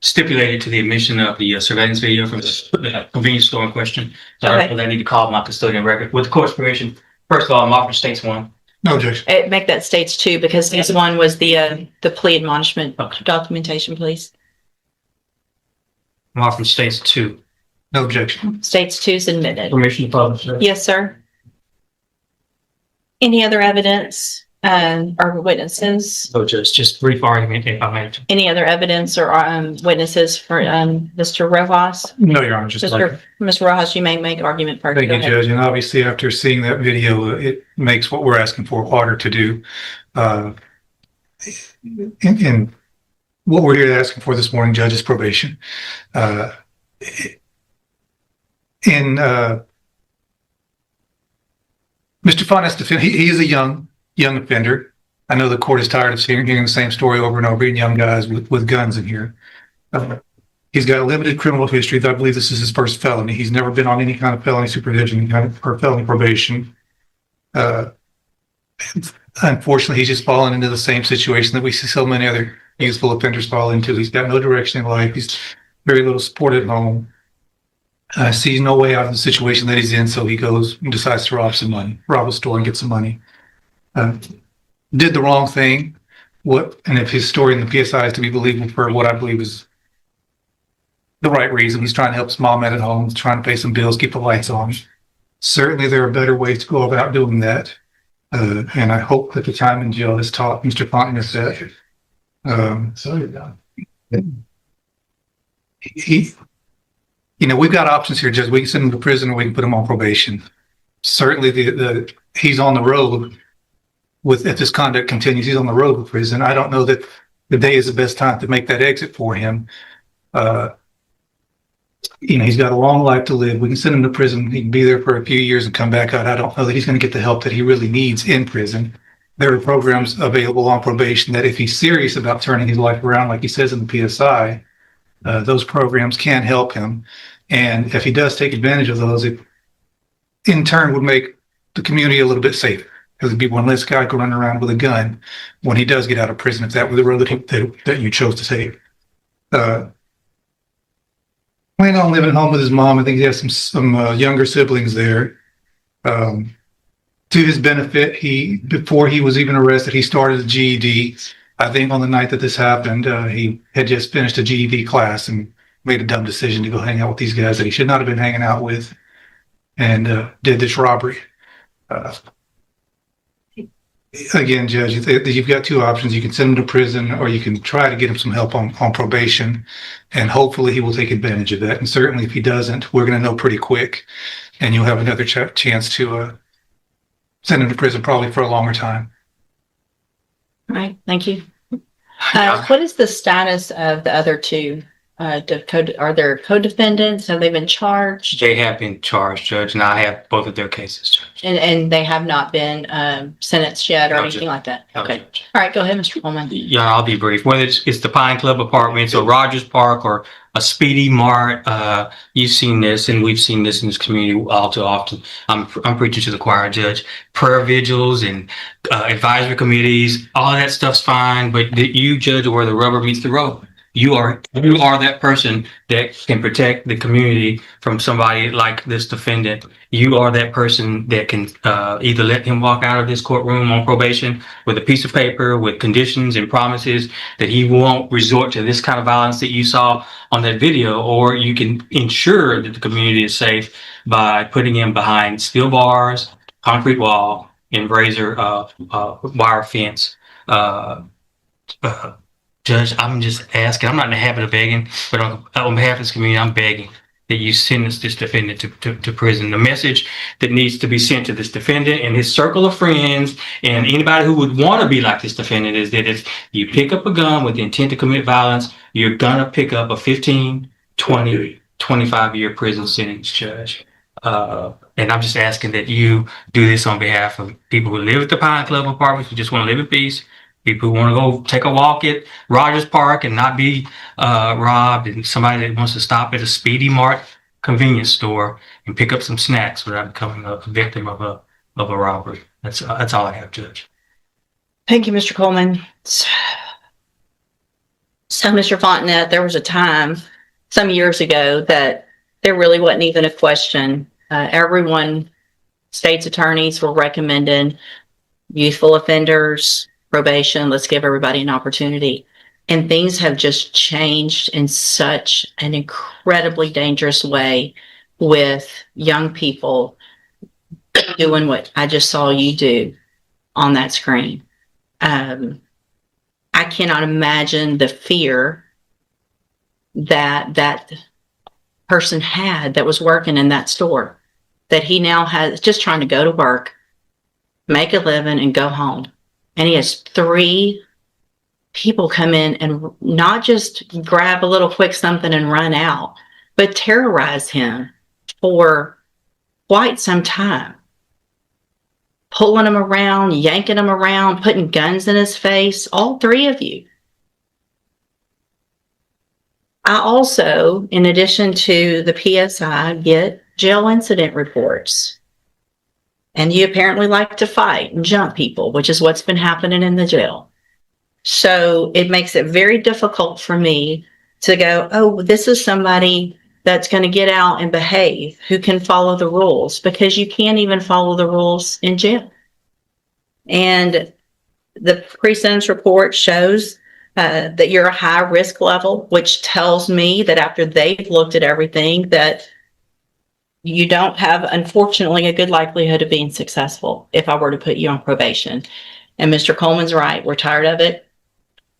stipulated to the admission of the surveillance video from the convenience store in question. So Okay. I need to call my custodian record. With the court's permission, first of all, I'm offering states one. No objection. Make that states 2 because this one was the plea admonishment documentation, please. I'm offering states two. No objection. States 2 is admitted. Permission to publish. Yes, sir. Any other evidence or witnesses? So just brief argument if I may. Any other evidence or witnesses for Mr. Rojas? No, Your Honor, just like. Mr. Rojas, you may make argument first. Thank Go you, ahead. Judge. And obviously, after seeing that video, it makes what we're asking for harder to do. And what we're here asking for this morning, Judge, is probation. Mr. Fontes, he is a young offender. I know the court is tired of hearing the same story over and over, being young guys with guns in here. He's got a limited criminal history. I believe this is his first felony. He's never been on any kind of felony supervision or felony probation. Unfortunately, he's just fallen into the same situation that we see so many other youthful offenders fall into. He's got no direction in life. He's very little support at home. Sees no way out of the situation that he's in, so he goes and decides to rob a store and get some money. Did the wrong thing. And if his story in the PSI is to be believable for what I believe is the right reason, he's trying to help his mom at home, he's trying to pay some bills, keep the lights on. Certainly, there are better ways to go about doing that. And I hope that the time in jail has taught Mr. Fontes that. We've got options here, Judge. We can send him to prison or we can put him on probation. Certainly, he's on the road if this conduct continues, he's on the road with prison. I don't know that the day is the best time to make that exit for him. He's got a long life to live. We can send him to prison. He can be there for a few years and come back out. I don't know that he's going to get the help that he really needs in prison. There are programs available on probation that if he's serious about turning his life around, like he says in the PSI, those programs can help him. And if he does take advantage of those, it in turn would make the community a little bit safer. Because there'd be one less guy running around with a gun when he does get out of prison, if that were the road that you chose to take. Planning on living at home with his mom. I think he has some younger siblings there. To his benefit, before he was even arrested, he started a GED. I think on the night that this happened, he had just finished a GED class and made a dumb decision to go hang out with these guys that he should not have been hanging out with, and did this robbery. Again, Judge, you've got two options. You can send him to prison or you can try to get him some help on probation, and hopefully he will take advantage of that. And certainly if he doesn't, we're going to know pretty quick, and you'll have another chance to send him to prison probably for a longer time. All right, thank you. What is the status of the other two? Are there co-defendants? Have they been charged? They have been charged, Judge, and I have both of their cases, Judge. And they have not been sentenced yet or No, anything Judge. like that? No, Okay. Judge. All right, go ahead, Mr. Coleman. Yeah, I'll be brief. Whether it's the Pine Club Apartments or Rogers Park or a Speedy Mart, you've seen this, and we've seen this in this community all too often. I'm preaching to the choir, Judge. Prayer vigils and advisory committees, all of that stuff's fine, but you, Judge, where the rubber meets the road. You are that person that can protect the community from somebody like this defendant. You are that person that can either let him walk out of this courtroom on probation with a piece of paper with conditions and promises that he won't resort to this kind of violence that you saw on that video, or you can ensure that the community is safe by putting him behind steel bars, concrete wall, and razor wire fence. Judge, I'm just asking, I'm not in the habit of begging, but on behalf of this community, I'm begging that you send this defendant to prison. The message that needs to be sent to this defendant and his circle of friends and anybody who would want to be like this defendant is that if you pick up a gun with the intent to commit violence, you're going to pick up a 15, 20, 25-year prison sentence, Judge. And I'm just asking that you do this on behalf of people who live at the Pine Club Apartments, who just want to live in peace, people who want to go take a walk at Rogers Park and not be robbed, and somebody that wants to stop at a Speedy Mart convenience store and pick up some snacks without becoming a victim of a robbery. That's all I have, Judge. Thank you, Mr. Coleman. So, Mr. Fontenette, there was a time some years ago that there really wasn't even a question. Everyone, state's attorneys were recommending youthful offenders, probation, let's give everybody an opportunity. And things have just changed in such an incredibly dangerous way with young people doing what I just saw you do on that screen. I cannot imagine the fear that that person had that was working in that store, that he now has just trying to go to work, make a living, and go home. And he has 3 people come in and not just grab a little quick something and run out, but terrorize him for quite some time. Pulling him around, yanking him around, putting guns in his face, all 3 of you. I also, in addition to the PSI, get jail incident reports. And you apparently like to fight and jump people, which is what's been happening in the jail. So it makes it very difficult for me to go, oh, this is somebody that's going to get out and behave, who can follow the rules, because you can't even follow the rules in jail. And the pre-sentence report shows that you're a high risk level, which tells me that after they've looked at everything, that you don't have, unfortunately, a good likelihood of being successful if I were to put you on probation. And Mr. Coleman's right. We're tired of it.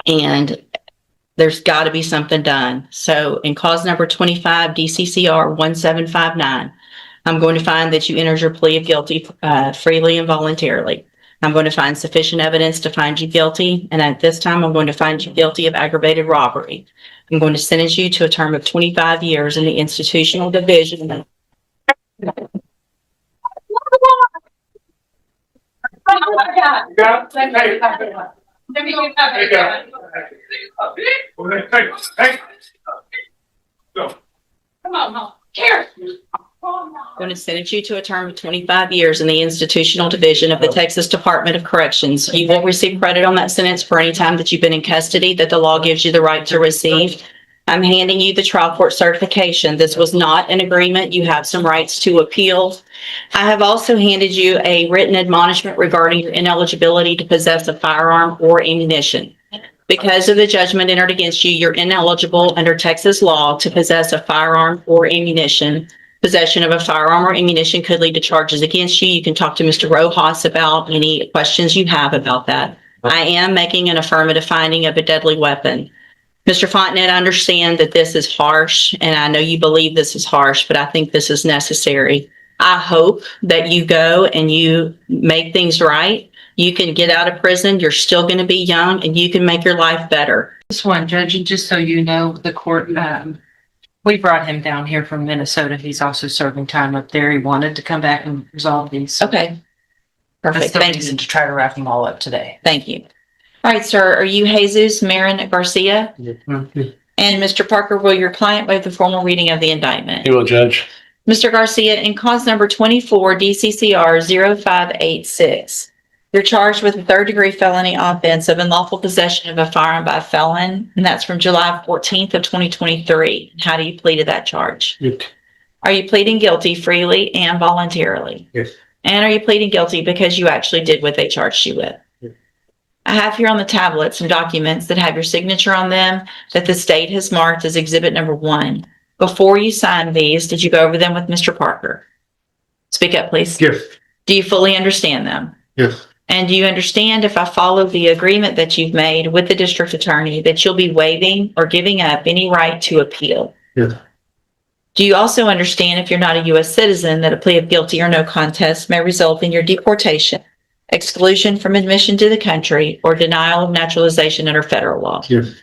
And there's got to be something done. So in cause number 25, DCCR 1759, I'm going to find that you entered your plea of guilty freely and voluntarily. I'm going to find sufficient evidence to find you guilty. And at this time, I'm going to find you guilty of aggravated robbery. I'm going to sentence you to a term of 25 years in the institutional division. Come on, Mom. Here. I'm going to sentence you to a term of 25 years in the institutional division of the Texas Department of Corrections. You will receive credit on that sentence for any time that you've been in custody that the law gives you the right to receive. I'm handing you the trial court certification. This was not an agreement. You have some rights to appeal. I have also handed you a written admonishment regarding your ineligibility to possess a firearm or ammunition. Because of the judgment entered against you, you're ineligible under Texas law to possess a firearm or ammunition. Possession of a firearm or ammunition could lead to charges against you. You can talk to Mr. Rojas about any questions you have about that. I am making an affirmative finding of a deadly weapon. Mr. Fontenette, I understand that this is harsh, and I know you believe this is harsh, but I think this is necessary. I hope that you go and you make things right. You can get out of prison. You're still going to be young, and you can make your life better. Just one, Judge, and just so you know, the court, we brought him down here from Minnesota. He's also serving time up there. He wanted to come back and resolve these. Okay. That's Perfect. the Thanks. reason to try to wrap them all up today. Thank you. All right, sir. Are you Jesus Marin Garcia? You And Mr. Parker, will your client waive the formal reading of the indictment? will, Judge. Mr. Garcia, in cause number 24, DCCR 0586, you're charged with a third-degree felony offense of unlawful possession of a firearm by a felon, and that's from July 14th of 2023. How do you plead to that charge? Are you pleading guilty freely and voluntarily? Yes. And are you pleading guilty because you actually did what they charged you with? Yes. I have here on the tablet some documents that have your signature on them that the state has marked as exhibit number 1. Before you signed these, did you go over them with Mr. Parker? Speak up, please. Yes. Do you fully understand them? Yes. And do you understand, if I follow the agreement that you've made with the district attorney, that you'll be waiving or giving up any right to appeal? Yes. Do you also understand, if you're not a U.S. citizen, that a plea of guilty or no contest may result in your deportation, exclusion from admission to the country, or denial of naturalization under federal law? Yes.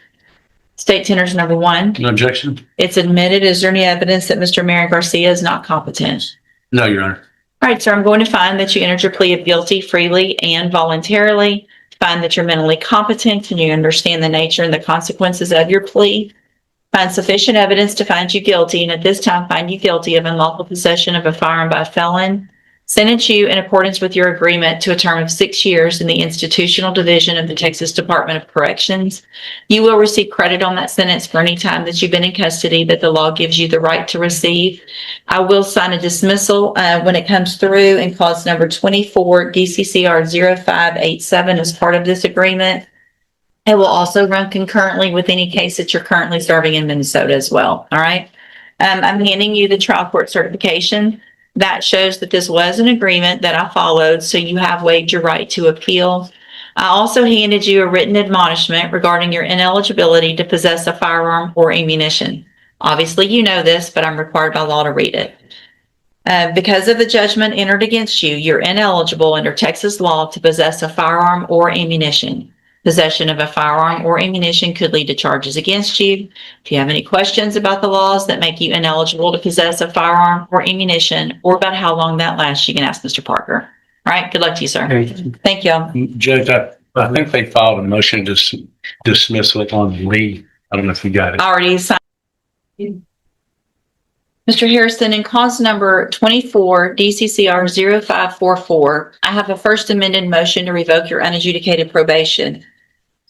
State tenors number 1. No objection? It's admitted. Is there any evidence that Mr. Marin Garcia is not competent? No, Your Honor. All right, sir, I'm going to find that you entered your plea of guilty freely and voluntarily, find that you're mentally competent and you understand the nature and the consequences of your plea, find sufficient evidence to find you guilty, and at this time find you guilty of unlawful possession of a firearm by a felon, Sentence you in accordance with your agreement to a term of 6 years in the institutional division of the Texas Department of Corrections. You will receive credit on that sentence for any time that you've been in custody that the law gives you the right to receive. I will sign a dismissal when it comes through in clause number 24 DCCR 0587 as part of this agreement. It will also run concurrently with any case that you're currently serving in Minnesota as well. All right. I'm handing you the trial court certification. That shows that this was an agreement that I followed, so you have waived your right to appeal. I also handed you a written admonishment regarding your ineligibility to possess a firearm or ammunition. Obviously, you know this, but I'm required by law to read it. Because of the judgment entered against you, you're ineligible under Texas law to possess a firearm or ammunition. Possession of a firearm or ammunition could lead to charges against you. If you have any questions about the laws that make you ineligible to possess a firearm or ammunition, or about how long that lasts, you can ask Mr. Parker. All right, good luck to you, sir. Thank you. Judge, I think they filed a motion to dismiss it on Lee. I don't know if you got it. Already signed. Mr. Harrison, in clause number 24 DCCR 0544, I have a first amended motion to revoke your unadjudicated probation.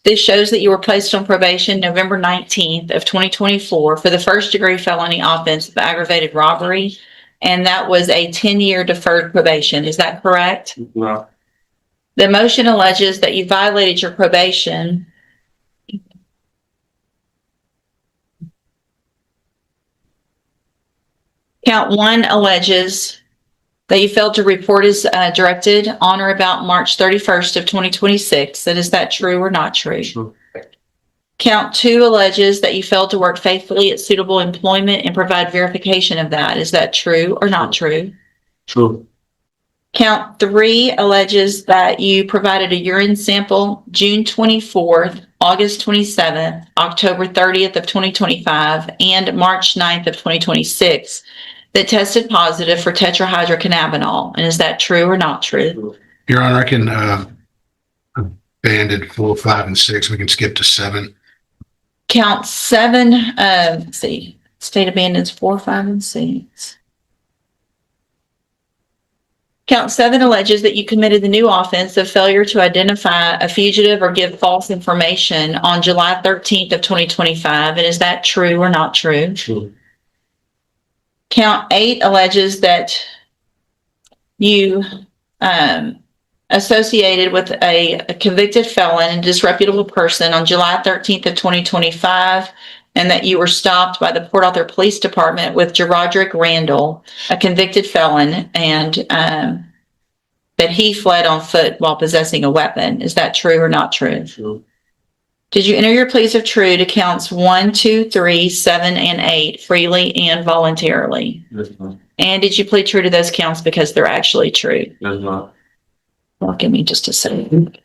This shows that you were placed on probation November 19th of 2024 for the first degree felony offense of aggravated robbery, and that was a 10-year deferred probation. Is that correct? No. The motion alleges that you violated your probation Count 1 alleges that you failed to report as directed on or about March 31st of 2026. Is that true or not true? True. Count 2 alleges that you failed to work faithfully at suitable employment and provide verification of that. Is that true or not true? True. Count 3 alleges that you provided a urine sample June 24th, August 27th, October 30th of 2025, and March 9th of 2026 that tested positive for tetrahydrocannabinol. And is that true or not true? Your Honor, I can abandon 4, 5, and 6. We can skip to 7. Count 7, let's see, state abandons 4, 5, and 6. Count 7 alleges that you committed the new offense of failure to identify a fugitive or give false information on July 13th of 2025. And is that true or not true? True. Count 8 alleges that you associated with a convicted felon and disreputable person on July 13th of 2025, and that you were stopped by the Port Arthur Police Department with Gerodrick Randall, a convicted felon, and that he fled on foot while possessing a weapon. Is that true or not true? True. Did you enter your pleas of true to counts 1, 2, 3, 7, and 8 freely and voluntarily? Yes, ma'am. And did you plead true to those counts because they're actually true? Yes, ma'am. Well, give me just a second.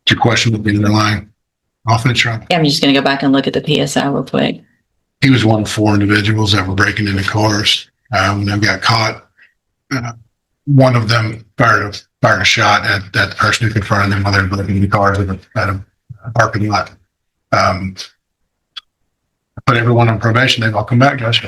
Your question would be underlying offense, Your Honor. I'm just going to go back and look at the PSI real quick. He was one of 4 individuals that were breaking into cars. They got caught. One of them fired a shot at the person who confronted them while they were breaking into cars at a parking lot. Put everyone on probation. They've all come back, Josh.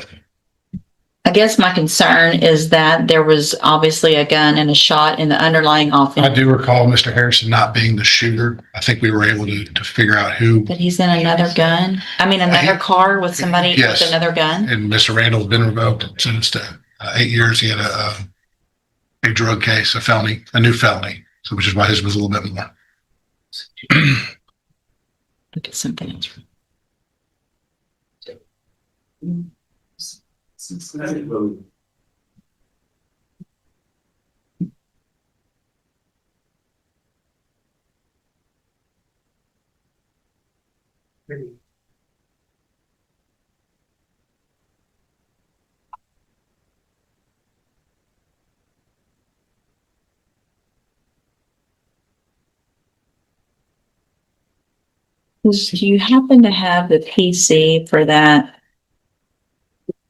I guess my concern is that there was obviously a gun and a shot in the underlying offense. I do recall Mr. Harrison not being the shooter. I think we were able to figure out who. That he's in another gun? I mean, another car with somebody Yes. with another gun? And Mr. Randall's been revoked and sentenced to 8 years. He had a drug case, a new felony. So which is why his was a little bit more. Look at something else. Do you happen to have the PC for that?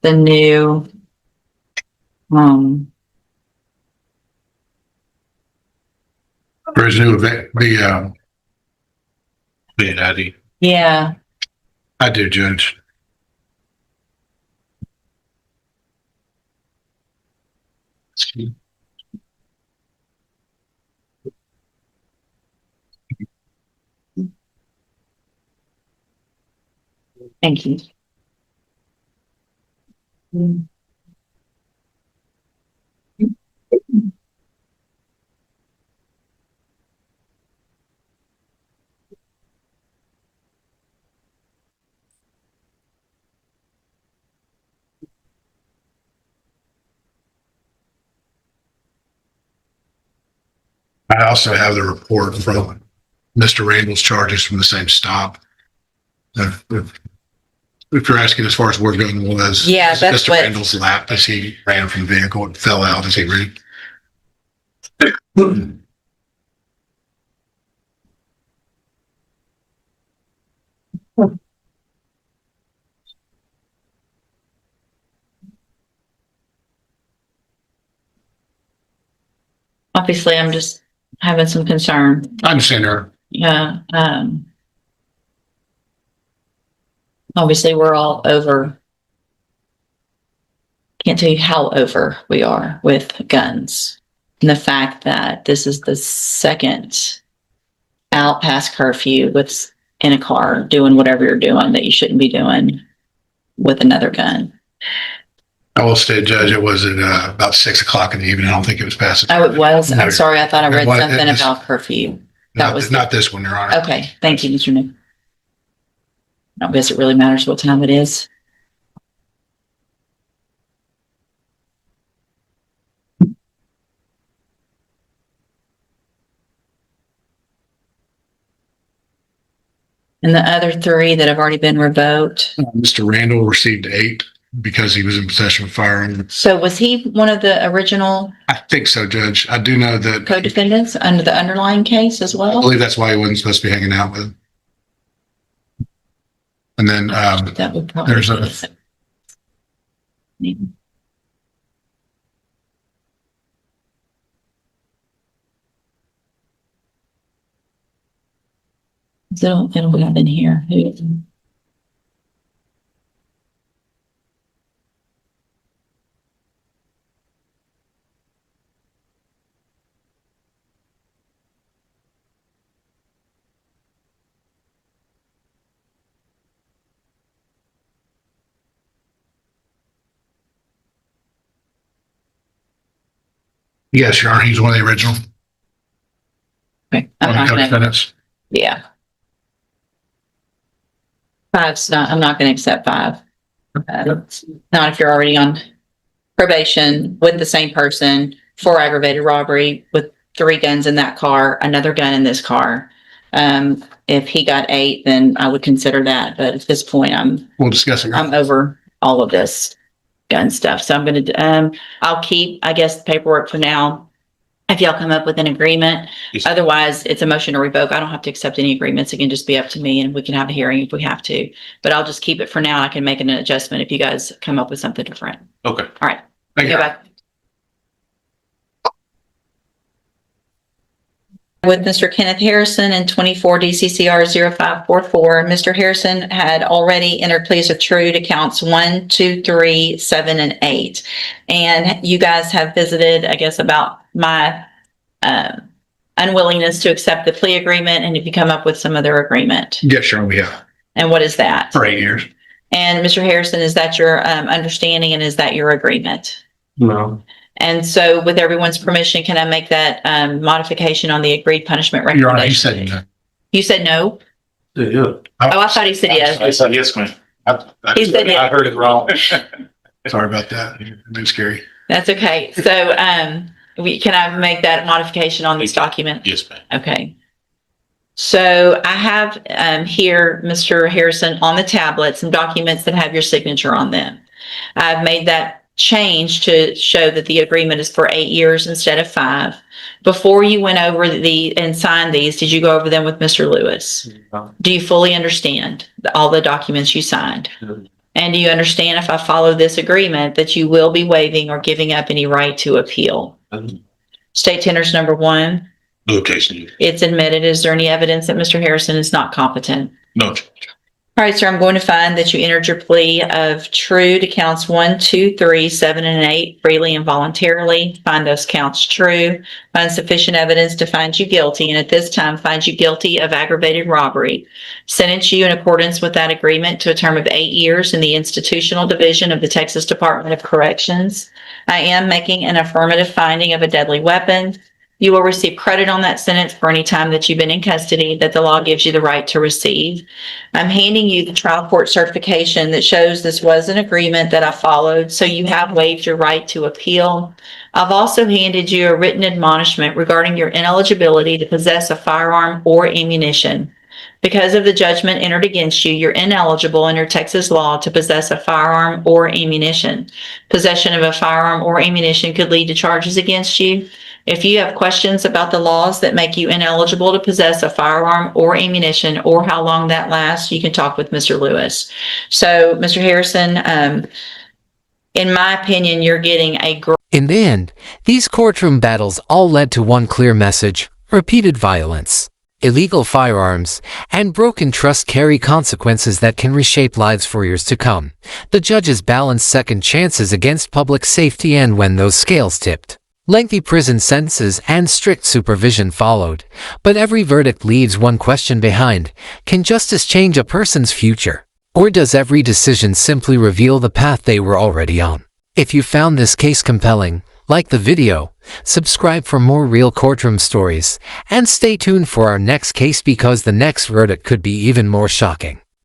The new, For his new event, Bid ID. yeah, I do, Judge. Thank you. I also have the report from Mr. Randall's charges from the same stop. If you're asking as far as where going was. Yeah, that's Mr. what- Randall's lap as he ran from the vehicle and fell out as he ran. Obviously, I'm just having some concern. I understand her. Yeah, obviously we're all over. Can't tell you how over we are with guns. And the fact that this is the second out past curfew with in a car doing whatever you're doing that you shouldn't be doing with another gun. I will state, Judge, it was at about 6 o'clock in the evening. I don't think it was past. Oh, it was? No. I'm sorry. I thought I read It was- something it's- about curfew. That Not, was not this one, Your Honor. Okay, thank you, Mr. Nick. I don't guess it really matters what time it is. And the other three that have already been revoked. Mr. Randall received 8 because he was in possession of a firearm. So was he one of the original I think so, Judge. I do know that. co-defendants under the underlying case as I well? believe that's why he wasn't supposed to be hanging out with him. And then, That would probably. there's a- be the- It'll be up in here. yes, Your Honor, he's one of the original. Okay, One of the I'm not gonna, co-defendants. yeah. Five's not, I'm not gonna accept 5. Not if you're already on probation with the same person for aggravated robbery with 3 guns in that car, another gun in this car. If he got 8, then I would consider that. But at this point, We'll discuss it. I'm over all of this gun stuff. So I'm going to, I'll keep, I guess, the paperwork for now. If y'all come up with an agreement, Yes. otherwise it's a motion to revoke. I don't have to accept any agreements. It can just be up to me and we can have a hearing if we have to. But I'll just keep it for now. I can make an adjustment if you guys come up with something different. Okay. All right. Thank you. Go back. With Mr. Kenneth Harrison and 24 DCCR 0544. Mr. Harrison had already entered pleas of true to counts 1, 2, 3, 7, and 8. And you guys have visited, I guess, about my unwillingness to accept the plea agreement and if you come up with some other agreement. Yes, Your Honor, we have And what is that? for 8 years. And Mr. Harrison, is that your understanding and is that your agreement? No. And so with everyone's permission, can I make that modification on the agreed punishment Your Honor, you recommendation? said no. You said no? Yeah. Oh, I thought he said yes. I said yes, ma'am. He said I yes. heard it wrong. Sorry about that. It's been scary. That's okay. So can I make that modification on this document? Yes, ma'am. Okay. So I have here, Mr. Harrison, on the tablet, some documents that have your signature on them. I've made that change to show that the agreement is for 8 years instead of 5. Before you went over and signed these, did you go over them with Mr. Lewis? No. Do you fully understand all the documents you signed? No. And do you understand if I follow this agreement that you will be waiving or giving up any right to appeal? State tenders number 1, No objection. it's admitted. Is there any evidence that Mr. Harrison is not competent? No objection. All right, sir, I'm going to find that you entered your plea of true to counts 1, 2, 3, 7, and 8 freely and voluntarily. Find those counts true. Find sufficient evidence to find you guilty, and at this time find you guilty of aggravated robbery. Sentence you in accordance with that agreement to a term of 8 years in the institutional division of the Texas Department of Corrections. I am making an affirmative finding of a deadly weapon. You will receive credit on that sentence for any time that you've been in custody that the law gives you the right to receive. I'm handing you the trial court certification that shows this was an agreement that I followed, so you have waived your right to appeal. I've also handed you a written admonishment regarding your ineligibility to possess a firearm or ammunition. Because of the judgment entered against you, you're ineligible under Texas law to possess a firearm or ammunition. Possession of a firearm or ammunition could lead to charges against you. If you have questions about the laws that make you ineligible to possess a firearm or ammunition or how long that lasts, you can talk with Mr. Lewis. So, Mr. Harrison, in my opinion, you're getting a great. In the end, these courtroom battles all led to one clear message: repeated violence, illegal firearms, and broken trust carry consequences that can reshape lives for years to come. The judges balanced second chances against public safety, and when those scales tipped, lengthy prison sentences and strict supervision followed. But every verdict leaves one question behind: can justice change a person's future? Or does every decision simply reveal the path they were already on? If you found this case compelling, like the video, subscribe for more real courtroom stories, and stay tuned for our next case because the next verdict could be even more shocking.